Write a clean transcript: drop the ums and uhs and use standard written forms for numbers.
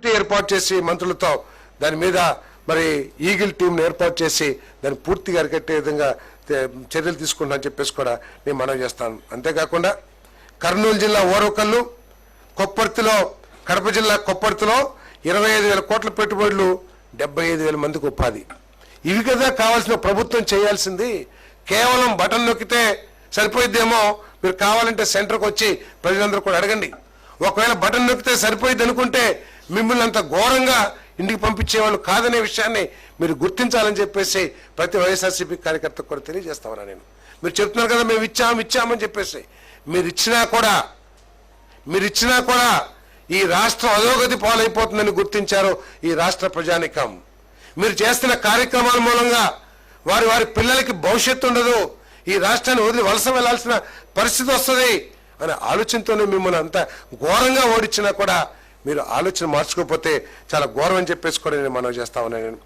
Committee ఏర్పాటు చేసి మంత్రులతో దాని మీద మరి ఈగిల్ టీంను ఏర్పాటు చేసి దాన్ని పూర్తిగా అరికట్టే విధంగా చర్యలు తీసుకుంటానని చెప్పేసి కూడా నేను మనవి చేస్తాను. అంతేకాకుండా కర్నూలు జిల్లా ఓరవకల్లు, కొప్పర్తిలో, కడప జిల్లా కొప్పర్తిలో 25,000 కోట్ల పెట్టుబడులు, 75,000 మందికి ఉపాధి. ఇవి కదా కావాల్సిన ప్రభుత్వం చేయాల్సింది. కేవలం బటన్ నొక్కితే సరిపోయిద్దేమో, మీరు కావాలంటే సెంటర్కి వచ్చి ప్రజలందరూ కూడా అడగండి. ఒకవేళ బటన్ నొక్కితే సరిపోయిద్ది అనుకుంటే మిమ్మల్ని అంత ఘోరంగా ఇంటికి పంపించేవాళ్ళు కాదనే విషయాన్ని మీరు గుర్తించాలని చెప్పేసి ప్రతి వైఎస్ఆర్సీపీ కార్యకర్తకు కూడా తెలియజేస్తామన్నా నేను. మీరు చెప్తున్నారు కదా మేము ఇచ్చామని చెప్పేసి, మీరు ఇచ్చినా కూడా ఈ రాష్ట్రం అధోగతి పాలైపోతుందని గుర్తించారు ఈ రాష్ట్ర ప్రజానికం. మీరు చేస్తున్న కార్యక్రమాల మూలంగా వారి పిల్లలకి భవిష్యత్తు ఉండదు, ఈ రాష్ట్రాన్ని వదిలి వలస వెళ్లాల్సిన పరిస్థితి వస్తుంది అనే ఆలోచనతోనే మిమ్మల్ని అంత ఘోరంగా ఓడించినా కూడా మీరు ఆలోచన మార్చుకోకపోతే చాలా ఘోరం అని చెప్పేసి కూడా నేను మనవి చేస్తా ఉన్నాను.